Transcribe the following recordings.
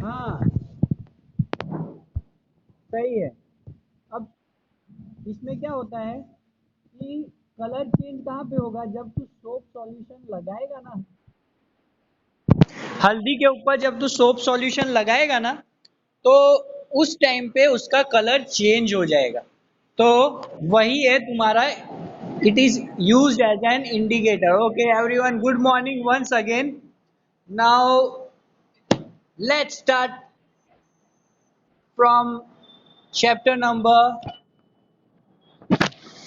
हाँ सही है। अब इसमें क्या होता है कि कलर चेंज कहाँ पे होगा, जब तू सोप सॉल्यूशन लगाएगा ना, हल्दी के ऊपर जब तू सोप सॉल्यूशन लगाएगा ना, तो उस टाइम पे उसका कलर चेंज हो जाएगा। तो वही है तुम्हारा, it is used as an indicator. Okay everyone, good morning once again. Now let's start from chapter number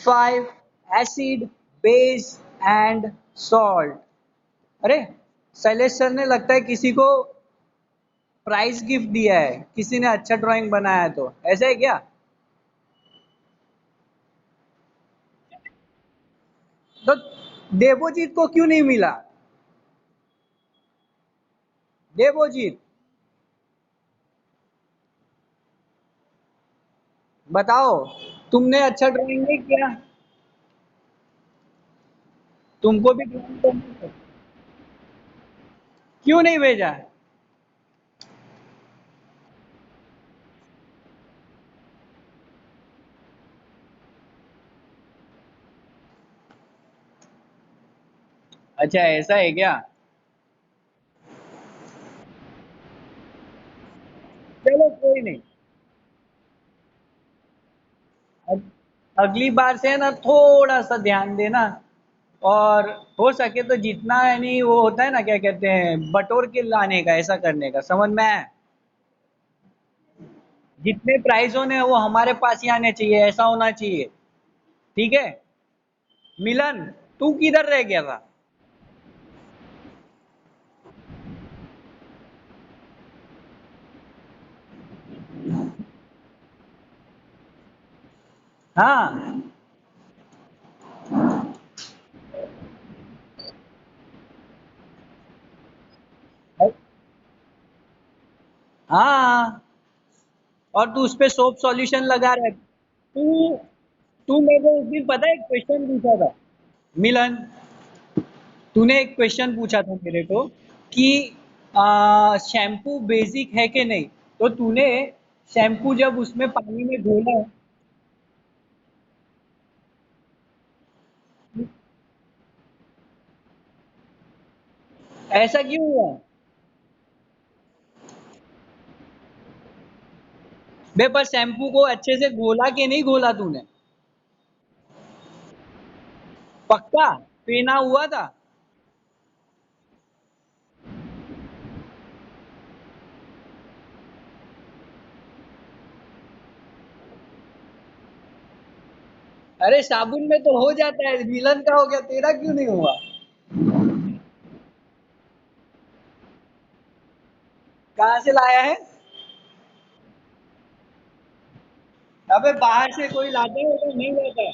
5, acid, base and salt. अरे शैलेश सर ने लगता है किसी को प्राइज गिफ्ट दिया है, किसी ने अच्छा ड्राइंग बनाया है, तो ऐसा है क्या? तो देवोजीत को क्यों नहीं मिला? देवोजीत बताओ, तुमने अच्छा ड्राइंग नहीं किया, तुमको भी ड्राइंग करनी है, क्यों नहीं भेजा? अच्छा ऐसा है क्या? चलो कोई नहीं, अगली बार से ना थोड़ा सा ध्यान देना। और हो सके तो जितना यानी वो होता है ना, क्या कहते हैं, बटोर के लाने का, ऐसा करने का, समझ में आया? जितने प्राइज होने वो हमारे पास ही आने चाहिए, ऐसा होना चाहिए। ठीक है। मिलन, तू किधर रह गया था? हाँ हाँ, और तू उस पे सोप सॉल्यूशन लगा रहा है। तू तू मेरे को उस दिन पता है एक क्वेश्चन पूछा था, मिलन, तूने एक क्वेश्चन पूछा था मेरे को कि शैम्पू बेसिक है कि नहीं। तो तूने शैम्पू जब उसमें पानी में घोला, ऐसा क्यों हुआ? बे पर शैम्पू को अच्छे से घोला के नहीं घोला तूने? पक्का पीना हुआ था? अरे साबुन में तो हो जाता है, मिलन का हो गया, तेरा क्यों नहीं हुआ? कहाँ से लाया है? अबे बाहर से कोई लाता है तो नहीं लाता है,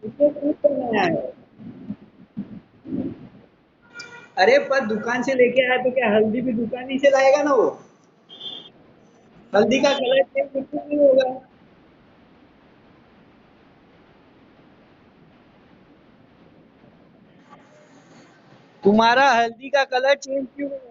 इसको खुद बनाया है। अरे पर दुकान से लेके आया तो क्या हल्दी भी दुकान ही से लाएगा ना वो? हल्दी का कलर चेंज बिल्कुल नहीं होगा। तुम्हारा हल्दी का कलर चेंज क्यों होगा?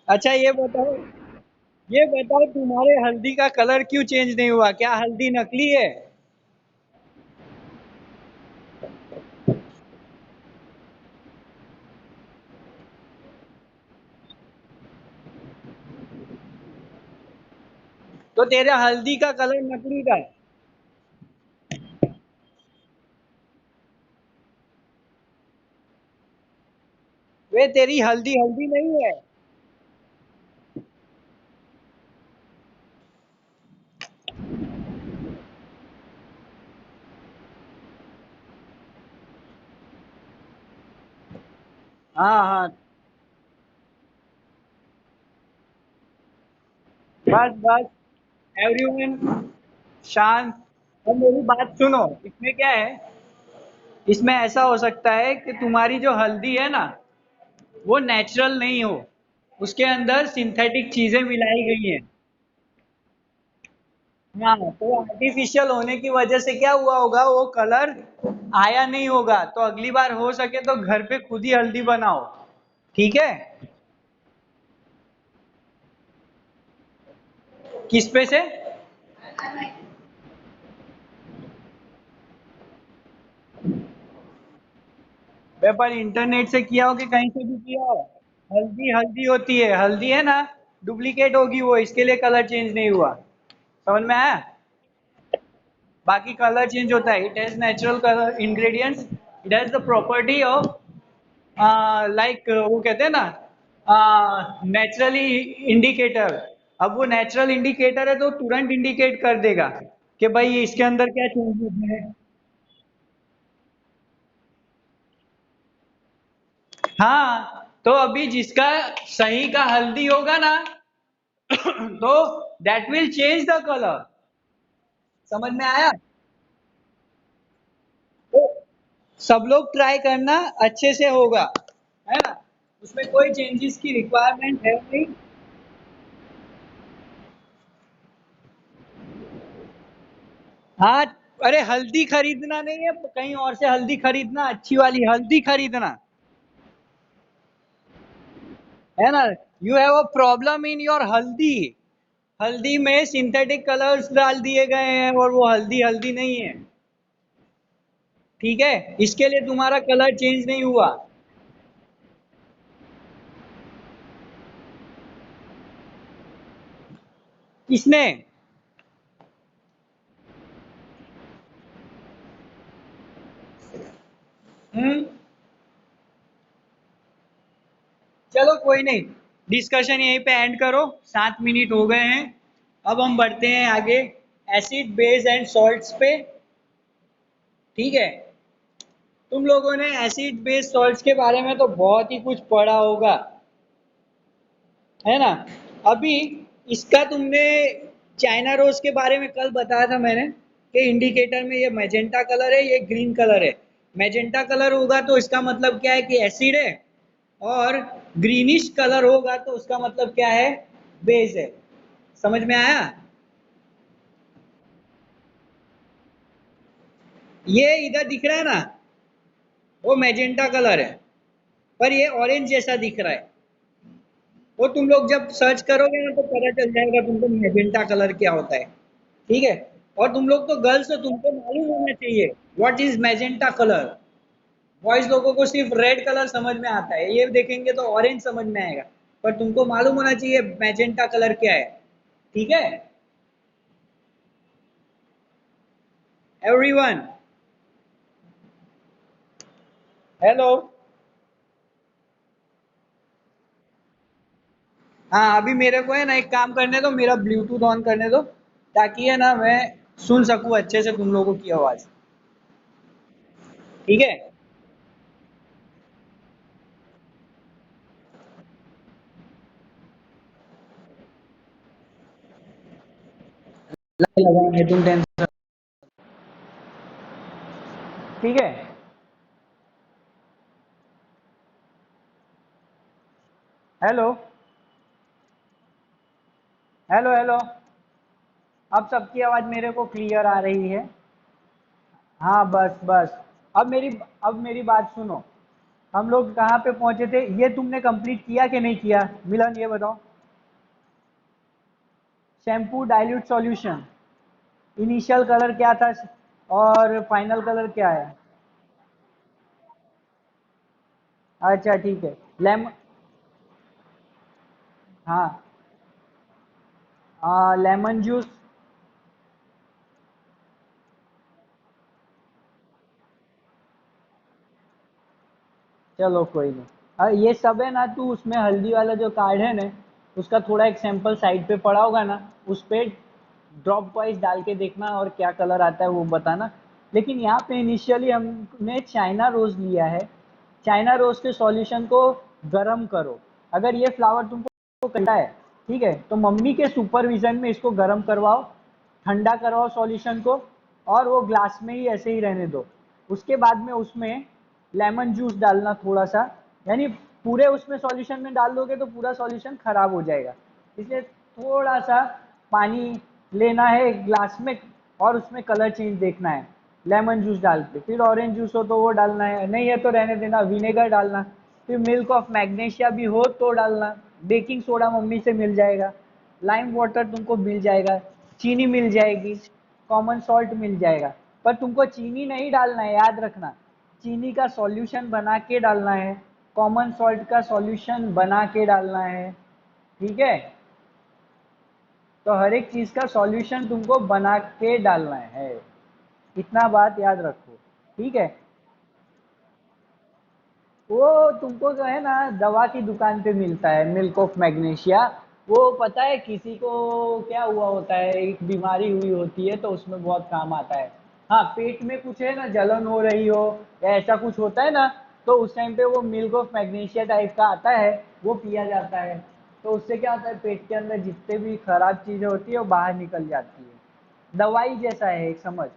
अच्छा ये बताओ तुम्हारे हल्दी का कलर क्यों चेंज नहीं हुआ, क्या हल्दी नकली है? तो तेरे हल्दी का कलर नकली का है? वे तेरी हल्दी हल्दी नहीं है। हाँ हाँ, बस बस एवरीवन शांत। अब मेरी बात सुनो, इसमें क्या है, इसमें ऐसा हो सकता है कि तुम्हारी जो हल्दी है ना, वो नेचुरल नहीं हो। उसके अंदर सिंथेटिक चीजें मिलाई गई हैं। हाँ, तो आर्टिफिशियल होने की वजह से क्या हुआ होगा, वो कलर आया नहीं होगा। तो अगली बार हो सके तो घर पे खुद ही हल्दी बनाओ, ठीक है? किस पे से? पर इंटरनेट से किया हो कि कहीं से भी किया हो? हल्दी हल्दी होती है, हल्दी है ना, डुप्लीकेट होगी वो, इसके लिए कलर चेंज नहीं हुआ। समझ में आया? बाकी कलर चेंज होता है, it has natural colour ingredients, it has the property of like वो कहते हैं ना नेचुरली इंडिकेटर। अब वो नेचुरल इंडिकेटर है तो तुरंत इंडिकेट कर देगा कि भाई इसके अंदर क्या चेंजेस है। हाँ, तो अभी जिसका सही का हल्दी होगा ना तो that will change the colour. समझ में आया? तो सब लोग ट्राई करना, अच्छे से होगा, है ना? उसमें कोई चेंजेस की रिक्वायरमेंट है नहीं। हाँ, अरे हल्दी खरीदना नहीं है, कहीं और से हल्दी खरीदना, अच्छी वाली हल्दी खरीदना, है ना? You have a problem in your हल्दी। हल्दी में सिंथेटिक कलर्स डाल दिए गए हैं और वो हल्दी हल्दी नहीं है, ठीक है? इसके लिए तुम्हारा कलर चेंज नहीं हुआ। किसने? हम्म। चलो कोई नहीं, डिस्कशन यहीं पे एंड करो, 7 मिनट हो गए हैं। अब हम बढ़ते हैं आगे एसिड बेस एंड सॉल्ट्स पे, ठीक है? तुम लोगों ने एसिड बेस सॉल्ट्स के बारे में तो बहुत ही कुछ पढ़ा होगा, है ना? अभी इसका तुमने चाइना रोज के बारे में कल बताया था मैंने कि इंडिकेटर में ये मैजेंटा कलर है, ये ग्रीन कलर है। मैजेंटा कलर होगा तो इसका मतलब क्या है कि एसिड है, और ग्रीनिश कलर होगा तो उसका मतलब क्या है, बेस है। समझ में आया? ये इधर दिख रहा है ना, वो मैजेंटा कलर है, पर ये ऑरेंज जैसा दिख रहा है। वो तुम लोग जब सर्च करोगे ना तो पता चल जाएगा तुमको मैजेंटा कलर क्या होता है, ठीक है? और तुम लोग तो गर्ल्स हो, तुमको मालूम होना चाहिए what is magenta colour. Boys लोगों को सिर्फ रेड कलर समझ में आता है, ये देखेंगे तो ऑरेंज समझ में आएगा, पर तुमको मालूम होना चाहिए मैजेंटा कलर क्या है, ठीक है? Everyone, hello. हाँ, अभी मेरे को है ना एक काम करने दो, मेरा ब्लूटूथ ऑन करने दो, ताकि है ना मैं सुन सकूँ अच्छे से तुम लोगों की आवाज़, ठीक है? लगाएंगे, तुम टेंशन, ठीक है? Hello, hello, hello. अब सबकी आवाज़ मेरे को क्लियर आ रही है। हाँ, बस बस। अब मेरी बात सुनो। हम लोग कहाँ पे पहुंचे थे, ये तुमने कंप्लीट किया कि नहीं किया? मिलन, ये बताओ। Shampoo dilute solution, initial colour क्या था और फाइनल कलर क्या है? अच्छा, ठीक है। हाँ, लेमन जूस। चलो कोई नहीं। ये सब है ना, तू उसमें हल्दी वाला जो कार्ड है ना, उसका थोड़ा एक सैंपल साइड पे पड़ा होगा ना, उस पे ड्रॉप वाइज डाल के देखना और क्या कलर आता है वो बताना। लेकिन यहाँ पे इनिशियली हमने चाइना रोज लिया है। चाइना रोज के सॉल्यूशन को गर्म करो। अगर ये फ्लावर तुमको करना है, ठीक है, तो मम्मी के सुपरविजन में इसको गर्म करवाओ, ठंडा करवाओ सॉल्यूशन को, और वो ग्लास में ही ऐसे ही रहने दो। उसके बाद में उसमें लेमन जूस डालना थोड़ा सा, यानी पूरे उसमें सॉल्यूशन में डाल दोगे तो पूरा सॉल्यूशन खराब हो जाएगा। इसलिए थोड़ा सा पानी लेना है एक ग्लास में और उसमें कलर चेंज देखना है लेमन जूस डाल के, फिर ऑरेंज जूस हो तो वो डालना है, नहीं है तो रहने देना, विनेगर डालना, फिर मिल्क ऑफ मैग्नीशिया भी हो तो डालना, बेकिंग सोडा मम्मी से मिल जाएगा, लाइम वाटर तुमको मिल जाएगा, चीनी मिल जाएगी, कॉमन सॉल्ट मिल जाएगा। पर तुमको चीनी नहीं डालना है, याद रखना, चीनी का सॉल्यूशन बना के डालना है, कॉमन सॉल्ट का सॉल्यूशन बना के डालना है। ठीक है, तो हर एक चीज का सॉल्यूशन तुमको बना के डालना है, इतना बात याद रखो। ठीक है, वो तुमको जो है ना दवा की दुकान पे मिलता है मिल्क ऑफ मैग्नीशिया। वो पता है किसी को क्या हुआ होता है, एक बीमारी हुई होती है तो उसमें बहुत काम आता है। हाँ, पेट में कुछ है ना, जलन हो रही हो या ऐसा कुछ होता है ना, तो उस टाइम पे वो मिल्क ऑफ मैग्नीशिया टाइप का आता है, वो पिया जाता है। तो उससे क्या होता है, पेट के अंदर जितने भी खराब चीजें होती है वो बाहर निकल जाती है, दवाई जैसा है एक, समझ।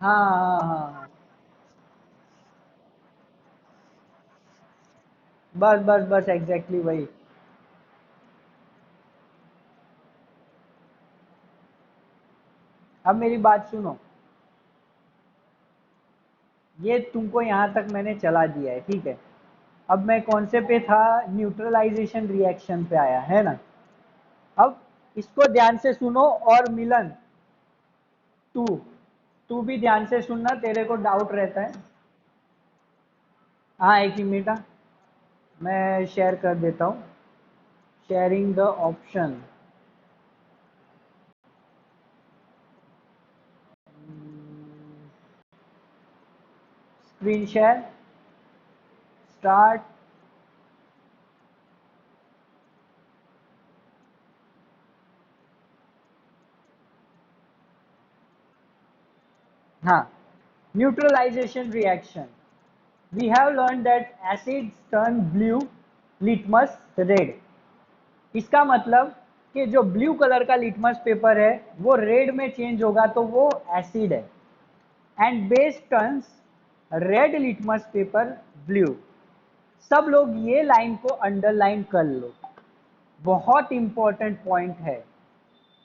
हाँ हाँ हाँ हाँ, बस बस बस एग्जैक्टली वही। अब मेरी बात सुनो, ये तुमको यहाँ तक मैंने चला दिया है, ठीक है। अब मैं कौन से पे था, न्यूट्रलाइजेशन रिएक्शन पे आया है ना। अब इसको ध्यान से सुनो, और मिलन तू तू भी ध्यान से सुनना, तेरे को डाउट रहता है। हाँ, एक ही मिनट, हाँ, मैं शेयर कर देता हूँ, sharing the option. Screen share, start. हाँ, neutralization reaction, we have learned that acids turn blue, litmus red। इसका मतलब कि जो ब्लू कलर का लिटमस पेपर है वो रेड में चेंज होगा तो वो एसिड है, and base turns red litmus paper blue. सब लोग ये लाइन को अंडरलाइन कर लो, बहुत इंपॉर्टेंट पॉइंट है।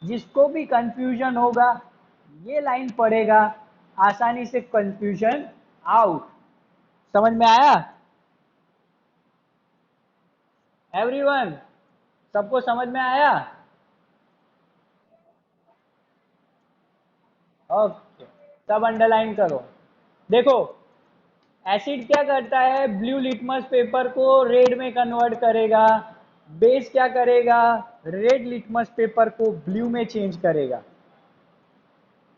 जिसको भी कंफ्यूजन होगा ये लाइन पढ़ेगा, आसानी से कंफ्यूजन आउट। समझ में आया एवरीवन? सबको समझ में आया? ओके, सब अंडरलाइन करो। देखो, एसिड क्या करता है, ब्लू लिटमस पेपर को रेड में कन्वर्ट करेगा, बेस क्या करेगा, रेड लिटमस पेपर को ब्लू में चेंज करेगा।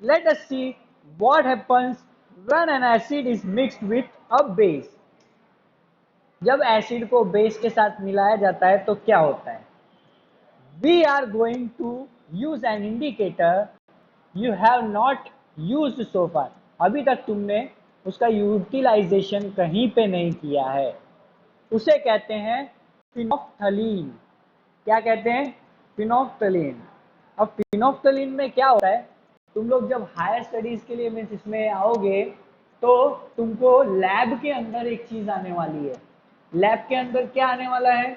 Let us see what happens when an acid is mixed with a base. जब एसिड को बेस के साथ मिलाया जाता है तो क्या होता है, we are going to use an indicator you have not used so far. अभी तक तुमने उसका यूटिलाइजेशन कहीं पे नहीं किया है। उसे कहते हैं फिनोफ्थलीन। क्या कहते हैं, फिनोफ्थलीन। अब फिनोफ्थलीन में क्या होता है, तुम लोग जब हायर स्टडीज के लिए मीन्स इसमें आओगे तो तुमको लैब के अंदर एक चीज आने वाली है। लैब के अंदर क्या आने वाला है,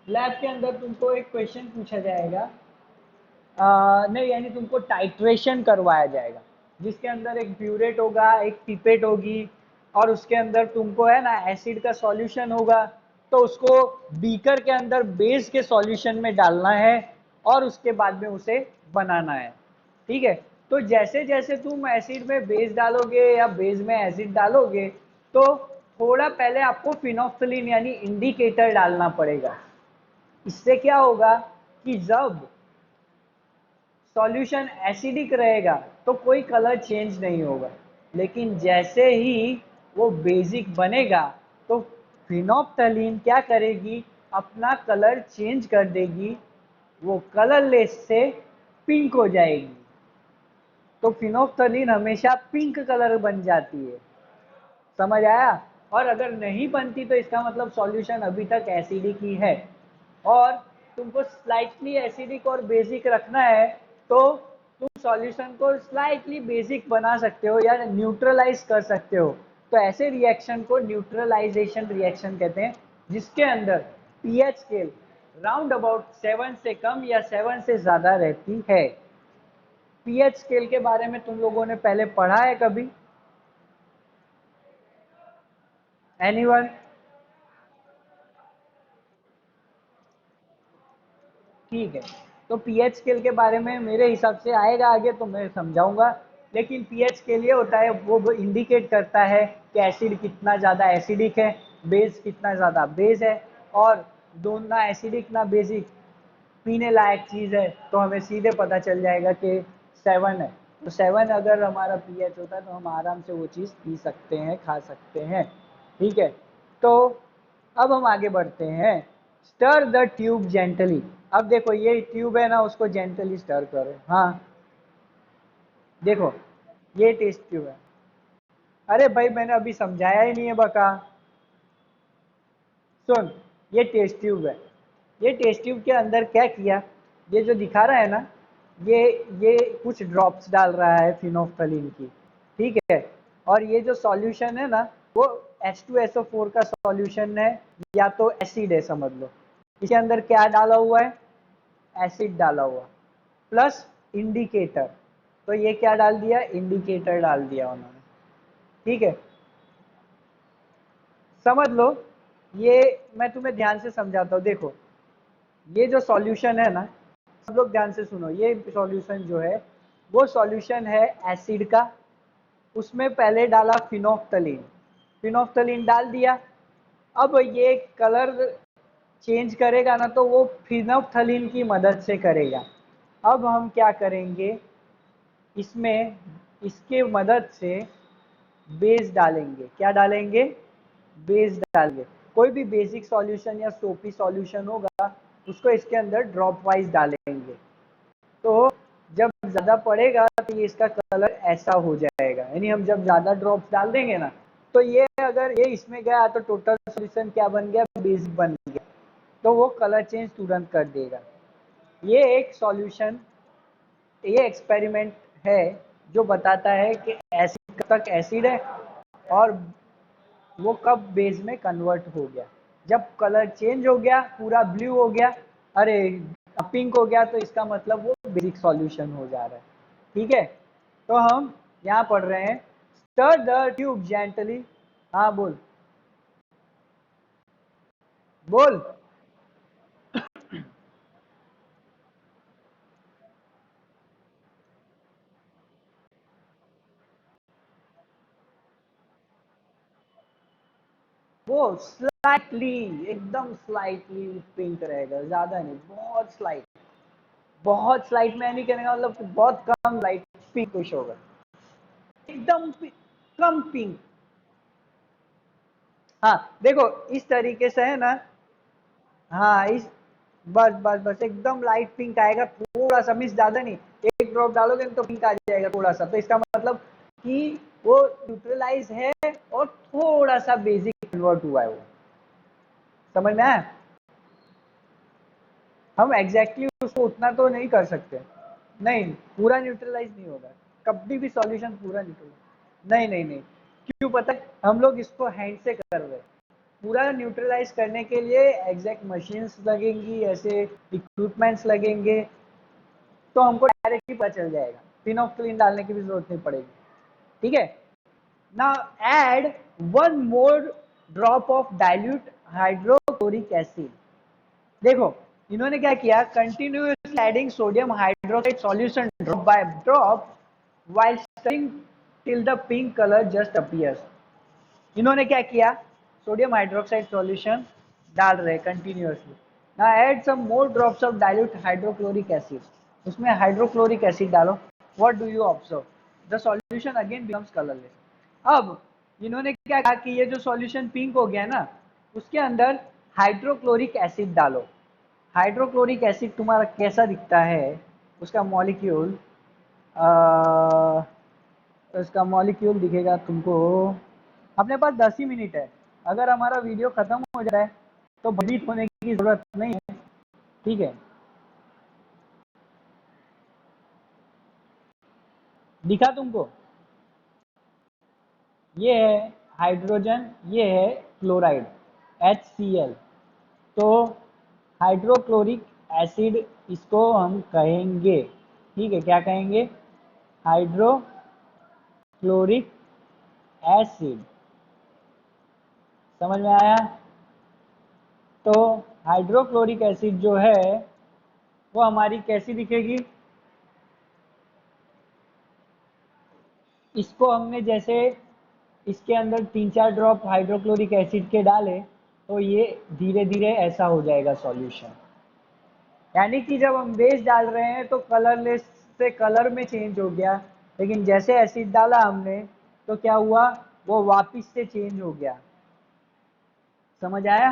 लैब के अंदर तुमको एक क्वेश्चन पूछा जाएगा, नहीं यानी तुमको टाइट्रेशन करवाया जाएगा, जिसके अंदर एक ब्यूरेट होगा, एक पिपेट होगी, और उसके अंदर तुमको है ना एसिड का सॉल्यूशन होगा। तो उसको बीकर के अंदर बेस के सॉल्यूशन में डालना है और उसके बाद में उसे बनाना है। ठीक है, तो जैसे जैसे तुम एसिड में बेस डालोगे या बेस में एसिड डालोगे तो थोड़ा पहले आपको फिनोफ्थलीन यानी इंडिकेटर डालना पड़ेगा। इससे क्या होगा कि जब सॉल्यूशन एसिडिक रहेगा तो कोई कलर चेंज नहीं होगा, लेकिन जैसे ही वो बेसिक बनेगा तो फिनोप्थलीन क्या करेगी, अपना कलर चेंज कर देगी, वो कलरलेस से पिंक हो जाएगी। तो फिनोप्थलीन हमेशा पिंक कलर बन जाती है। समझ आया? और अगर नहीं बनती तो इसका मतलब सॉल्यूशन अभी तक एसिडिक ही है। और तुमको स्लाइटली एसिडिक और बेसिक रखना है तो तुम सॉल्यूशन को स्लाइटली बेसिक बना सकते हो या न्यूट्रलाइज कर सकते हो। तो ऐसे रिएक्शन को न्यूट्रलाइजेशन रिएक्शन कहते हैं, जिसके अंदर पीएच स्केल राउंड अबाउट 7 से कम या 7 से ज्यादा रहती है। पीएच स्केल के बारे में तुम लोगों ने पहले पढ़ा है कभी? एनीवन? ठीक है, तो पीएच स्केल के बारे में मेरे हिसाब से आएगा आगे तो मैं समझाऊंगा। लेकिन पीएच स्केल ये होता है, वो इंडिकेट करता है कि एसिड कितना ज़्यादा एसिडिक है, बेस कितना ज़्यादा बेस है, और दोनों ना एसिडिक ना बेसिक पीने लायक चीज़ है, तो हमें सीधे पता चल जाएगा कि 7 है। तो 7 अगर हमारा पीएच होता है तो हम आराम से वो चीज़ पी सकते हैं, खा सकते हैं। ठीक है, तो अब हम आगे बढ़ते हैं। Stir the tube gently. अब देखो ये ट्यूब है ना, उसको जेंटली स्टर करो। हाँ देखो, ये टेस्ट ट्यूब है। अरे भाई मैंने अभी समझाया ही नहीं है बका। सुन, ये टेस्ट ट्यूब है। ये टेस्ट ट्यूब के अंदर क्या किया, ये जो दिखा रहा है ना, ये ये कुछ ड्रॉप्स डाल रहा है फिनोफ्थलीन की। ठीक है, और ये जो सॉल्यूशन है ना, वो H2SO4 का सॉल्यूशन है, या तो एसिड है समझ लो। इसके अंदर क्या डाला हुआ है? एसिड डाला हुआ, प्लस इंडिकेटर। तो ये क्या डाल दिया? इंडिकेटर डाल दिया उन्होंने। ठीक है, समझ लो। ये मैं तुम्हें ध्यान से समझाता हूँ। देखो, ये जो सॉल्यूशन है ना, सब लोग ध्यान से सुनो, ये सॉल्यूशन जो है वो सॉल्यूशन है एसिड का। उसमें पहले डाला फिनोफ्थलीन, फिनोफ्थलीन डाल दिया। अब ये कलर चेंज करेगा ना, तो वो फिनोफ्थलीन की मदद से करेगा। अब हम क्या करेंगे, इसमें इसके मदद से बेस डालेंगे। क्या डालेंगे? बेस डालेंगे। कोई भी बेसिक सॉल्यूशन या सोपी सॉल्यूशन होगा, उसको इसके अंदर ड्रॉप वाइज डालेंगे। तो जब ज़्यादा पड़ेगा तो ये इसका कलर ऐसा हो जाएगा। यानी हम जब ज़्यादा ड्रॉप्स डाल देंगे ना, तो ये अगर ये इसमें गया तो टोटल सॉल्यूशन क्या बन गया? बेस बन गया। तो वो कलर चेंज तुरंत कर देगा। ये एक सॉल्यूशन, ये एक्सपेरिमेंट है जो बताता है कि एसिड कब तक एसिड है और वो कब बेस में कन्वर्ट हो गया। जब कलर चेंज हो गया, पूरा ब्लू हो गया, अरे पिंक हो गया, तो इसका मतलब वो बेसिक सॉल्यूशन हो जा रहा है। ठीक है, तो हम यहाँ पढ़ रहे हैं, स्टर द ट्यूब जेंटली। हाँ बोल बोल। वो स्लाइटली, एकदम स्लाइटली पिंक रहेगा, ज्यादा नहीं, बहुत स्लाइट। बहुत स्लाइट में नहीं कहने का मतलब बहुत कम लाइट पिंक कुछ होगा, एकदम कम पिंक। हाँ देखो, इस तरीके से है ना। हाँ इस, बस बस बस एकदम लाइट पिंक आएगा, थोड़ा सा मिस, ज्यादा नहीं। एक ड्रॉप डालोगे तो पिंक आ जाएगा थोड़ा सा, तो इसका मतलब कि वो न्यूट्रलाइज है और थोड़ा सा बेसिक कन्वर्ट हुआ है वो। समझ में आया? हम एग्जैक्टली उसको उतना तो नहीं कर सकते। नहीं, पूरा न्यूट्रलाइज नहीं होगा कभी भी सॉल्यूशन, पूरा न्यूट्रलाइज नहीं नहीं नहीं। क्यों पता है? हम लोग इसको हैंड से कर रहे हैं। पूरा न्यूट्रलाइज करने के लिए एग्जैक्ट मशीन्स लगेंगी, ऐसे इक्विपमेंट्स लगेंगे, तो हमको डायरेक्टली पता चल जाएगा, फिनोफ्थलीन डालने की भी जरूरत नहीं पड़ेगी। ठीक है, now add 1 more drop of dilute hydrochloric acid. देखो, इन्होंने क्या किया, continuously adding sodium hydroxide solution drop by drop while stirring till the pink color just appears। इन्होंने क्या किया, सोडियम हाइड्रोक्साइड सॉल्यूशन डाल रहे कंटिन्यूअसली। ना add some more drops of dilute hydrochloric acid. उसमें हाइड्रोक्लोरिक एसिड डालो। What do you observe? The solution again becomes colourless. अब इन्होंने क्या कहा कि ये जो सॉल्यूशन पिंक हो गया ना, उसके अंदर हाइड्रोक्लोरिक एसिड डालो। हाइड्रोक्लोरिक एसिड तुम्हारा कैसा दिखता है? उसका मॉलिक्यूल, तो इसका मॉलिक्यूल दिखेगा तुमको। अपने पास 10 ही मिनट है, अगर हमारा वीडियो खत्म हो जाए तो भयभीत होने की जरूरत नहीं है। ठीक है, दिखा तुमको? ये है हाइड्रोजन, ये है क्लोराइड HCl। तो हाइड्रोक्लोरिक एसिड इसको हम कहेंगे, ठीक है, क्या कहेंगे? Hydrochloric acid. समझ में आया? तो हाइड्रोक्लोरिक एसिड जो है वो हमारी कैसी दिखेगी? इसको हमने जैसे इसके अंदर 3-4 ड्रॉप हाइड्रोक्लोरिक एसिड के डाले तो ये धीरे धीरे ऐसा हो जाएगा सॉल्यूशन। यानी कि जब हम बेस डाल रहे हैं तो कलरलेस से कलर में चेंज हो गया, लेकिन जैसे एसिड डाला हमने तो क्या हुआ? वो वापिस से चेंज हो गया। समझ आया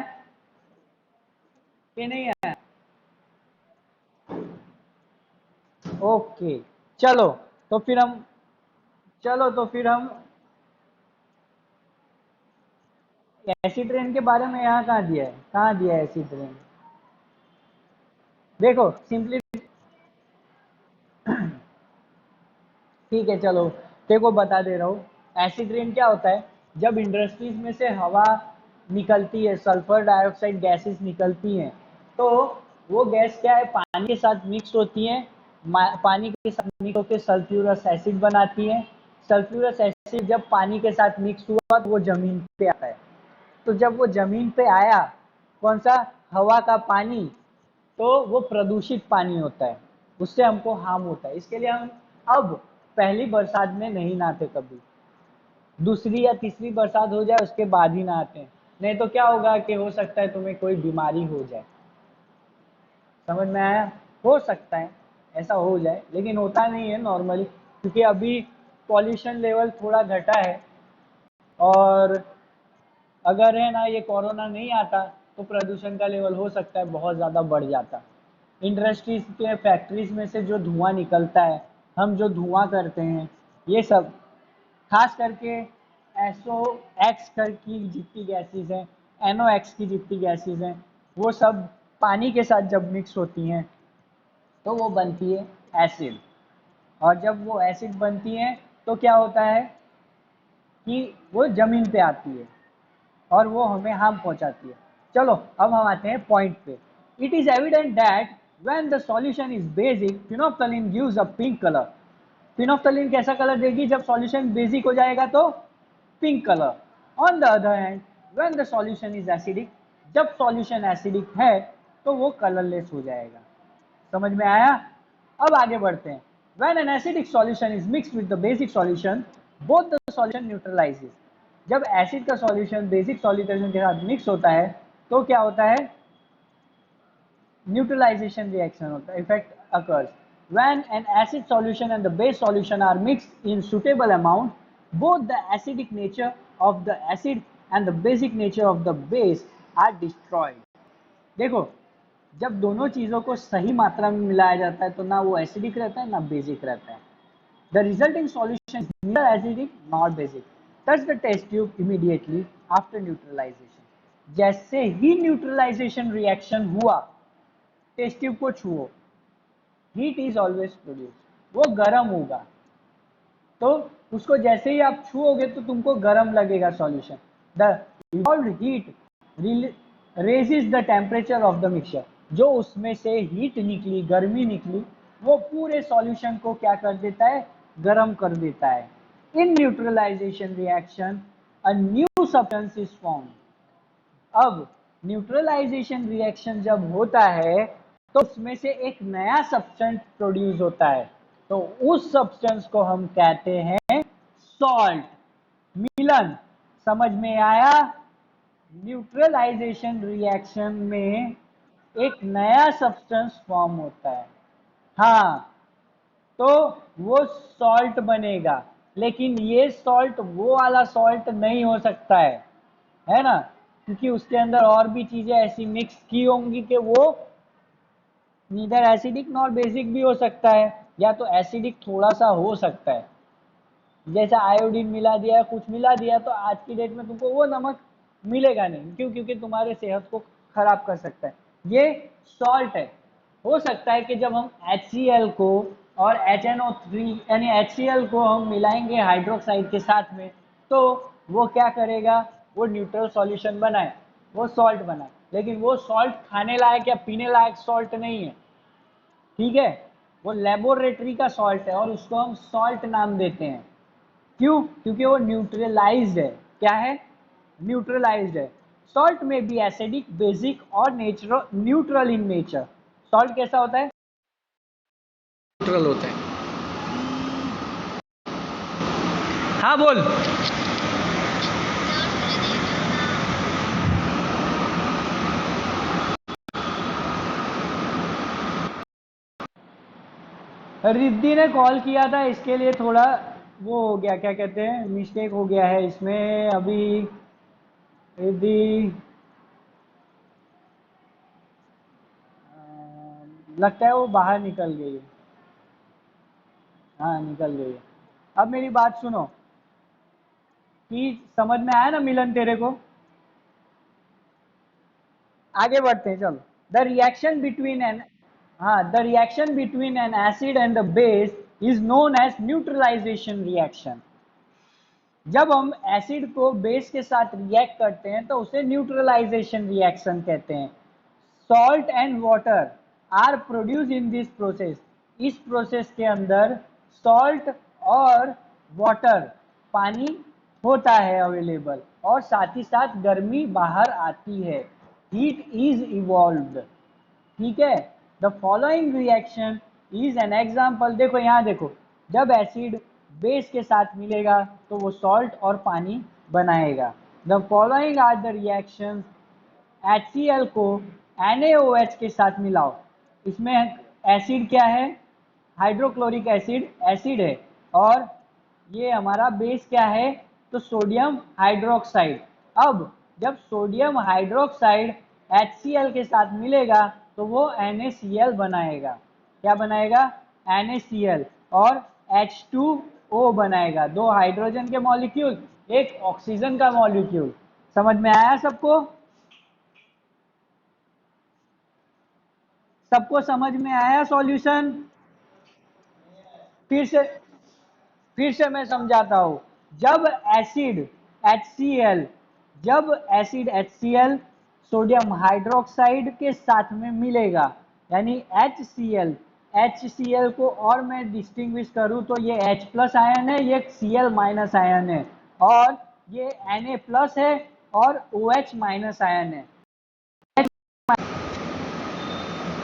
कि नहीं आया? ओके, चलो तो फिर हम एसिड रेन के बारे में यहाँ कहाँ दिया है? कहाँ दिया है एसिड रेन? देखो सिंपली, ठीक है चलो, देखो बता दे रहा हूँ। एसिड रेन क्या होता है? जब इंडस्ट्रीज में से हवा निकलती है, सल्फर डाइऑक्साइड गैसेस निकलती हैं, तो वो गैस क्या है? पानी के साथ मिक्स होती हैं। पानी के साथ मिक्स होकर सल्फ्यूरस एसिड बनाती हैं। सल्फ्यूरस एसिड जब पानी के साथ मिक्स हुआ तो वो जमीन पे आता है। तो जब वो जमीन पे आया, कौन सा? हवा का पानी, तो वो प्रदूषित पानी होता है, उससे हमको हार्म होता है। इसके लिए हम अब पहली बरसात में नहीं नहाते, कभी दूसरी या तीसरी बरसात हो जाए उसके बाद ही नहाते हैं। नहीं तो क्या होगा कि हो सकता है तुम्हें कोई बीमारी हो जाए। समझ में आया? हो सकता है ऐसा हो जाए, लेकिन होता नहीं है नॉर्मली, क्योंकि अभी पॉल्यूशन लेवल थोड़ा घटा है। और अगर है ना ये कोरोना नहीं आता तो प्रदूषण का लेवल हो सकता है बहुत ज़्यादा बढ़ जाता। इंडस्ट्रीज के फैक्ट्रीज में से जो धुआं निकलता है, हम जो धुआं करते हैं, ये सब खास करके एसओ एक्स कर की जितनी गैसेज हैं, एनओ एक्स की जितनी गैसेज हैं, वो सब पानी के साथ जब मिक्स होती हैं तो वो बनती है एसिड। और जब वो एसिड बनती हैं तो क्या होता है कि वो ज़मीन पे आती है और वो हमें हार्म पहुंचाती है। चलो अब हम आते हैं पॉइंट पे। It is evident that when the solution is basic, phenolphthalein gives a pink colour. Phenolphthalein कैसा कलर देगी? जब सॉल्यूशन बेसिक हो जाएगा तो pink colour. On the other hand when the solution is acidic, जब सॉल्यूशन एसिडिक है तो वो कलरलेस हो जाएगा। समझ में आया? अब आगे बढ़ते हैं। When an acidic solution is mixed with the basic solution, both the solution neutralizes. जब एसिड का सॉल्यूशन बेसिक सॉल्यूशन के साथ मिक्स होता है तो क्या होता है? न्यूट्रलाइजेशन रिएक्शन होता है, effect occurs. When an acid solution and the base solution are mixed in suitable amount, both the acidic nature of the acid and the basic nature of the base are destroyed. देखो, जब दोनों चीज़ों को सही मात्रा में मिलाया जाता है तो ना वो एसिडिक रहता है ना बेसिक रहता है। The resulting solution is neither acidic nor basic. Touch the test tube immediately after neutralization. जैसे ही न्यूट्रलाइजेशन रिएक्शन हुआ, टेस्ट ट्यूब को छुओ, हीट इज ऑलवेज प्रोड्यूस, वो गर्म होगा। तो उसको जैसे ही आप छुओगे तो तुमको गर्म लगेगा solution. The evolved heat raises the temperature of the mixture. जो उसमें से हीट निकली, गर्मी निकली, वो पूरे सॉल्यूशन को क्या कर देता है? गर्म कर देता है। In neutralization reaction a new substance is form. अब न्यूट्रलाइजेशन रिएक्शन जब होता है तो उसमें से एक नया सब्सटेंस प्रोड्यूस होता है, तो उस सब्सटेंस को हम कहते हैं सॉल्ट, मिलन। समझ में आया? न्यूट्रलाइजेशन रिएक्शन में एक नया सब्सटेंस फॉर्म होता है, हाँ, तो वो सॉल्ट बनेगा। लेकिन ये सॉल्ट वो वाला सॉल्ट नहीं हो सकता है ना, क्योंकि उसके अंदर और भी चीजें ऐसी मिक्स की होंगी कि वो नीदर एसिडिक नॉर बेसिक भी हो सकता है, या तो एसिडिक थोड़ा सा हो सकता है। जैसा आयोडीन मिला दिया, कुछ मिला दिया, तो आज की डेट में तुमको वो नमक मिलेगा नहीं। क्यों? क्योंकि तुम्हारे सेहत को खराब कर सकता है। ये सॉल्ट है। हो सकता है कि जब हम HCl को और HNO3 यानी HCl को हम मिलाएंगे हाइड्रोक्साइड के साथ में, तो वो क्या करेगा, वो न्यूट्रल सॉल्यूशन बनाए, वो सॉल्ट बनाए, लेकिन वो सॉल्ट खाने लायक या पीने लायक सॉल्ट नहीं है, ठीक है, वो लेबोरेटरी का सॉल्ट है और उसको हम सॉल्ट नाम देते हैं। क्यों? क्योंकि वो न्यूट्रलाइज्ड है। क्या है? न्यूट्रलाइज्ड है। सॉल्ट में बी एसिडिक, बेसिक और natural, neutral in nature. Salt कैसा होता है? न्यूट्रल होता है। हाँ बोल। रिद्धि ने कॉल किया था, इसके लिए थोड़ा वो हो गया, क्या कहते हैं, मिस्टेक हो गया है इसमें अभी। रिद्धि लगता है वो बाहर निकल गई है। हाँ निकल गई है। अब मेरी बात सुनो कि समझ में आया ना मिलन तेरे को? आगे बढ़ते हैं, चलो। द रिएक्शन बिटवीन एन हाँ the reaction between an acid and the base is known as neutralization reaction. जब हम एसिड को बेस के साथ रिएक्ट करते हैं तो उसे न्यूट्रलाइजेशन रिएक्शन कहते हैं। Salt and water are produce in this process. इस प्रोसेस के अंदर सॉल्ट और वाटर, पानी होता है अवेलेबल, और साथ ही साथ गर्मी बाहर आती है। Heat is evolved. ठीक है। The following reaction is an example. देखो यहाँ देखो, जब एसिड बेस के साथ मिलेगा तो वो सॉल्ट और पानी बनाएगा। The following are the reaction. HCl को NaOH के साथ मिलाओ। इसमें एसिड क्या है? हाइड्रोक्लोरिक एसिड एसिड है, और ये हमारा बेस क्या है? तो सोडियम हाइड्रोक्साइड। अब जब सोडियम हाइड्रोक्साइड HCl के साथ मिलेगा तो वो NaCl बनाएगा। क्या बनाएगा? NaCl। और H2O बनाएगा, दो हाइड्रोजन के मॉलिक्यूल, एक ऑक्सीजन का मॉलिक्यूल। समझ में आया सबको? सबको समझ में आया सॉल्यूशन? फिर से फिर से मैं समझाता हूं। जब एसिड HCl जब एसिड HCl सोडियम हाइड्रोक्साइड के साथ में मिलेगा, यानी HCl को और मैं डिस्टिंग्विश करूं तो ये H प्लस आयन है, ये Cl माइनस आयन है, और ये Na प्लस है और OH माइनस आयन है।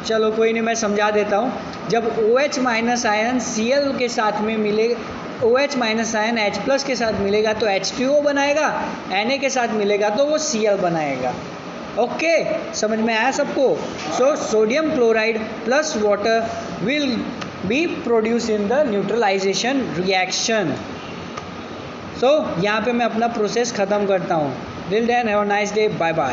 चलो कोई नहीं, मैं समझा देता हूँ। जब OH माइनस आयन Cl के साथ में मिलेगा, OH minus ion H plus के साथ मिलेगा तो H2O बनाएगा, Na के साथ मिलेगा तो वो Cl बनाएगा। ओके, समझ में आया सबको? So sodium chloride plus water will be produce in the neutralization reaction. So यहाँ पे मैं अपना प्रोसेस ख़त्म करता हूँ। Till then have a nice day, bye bye.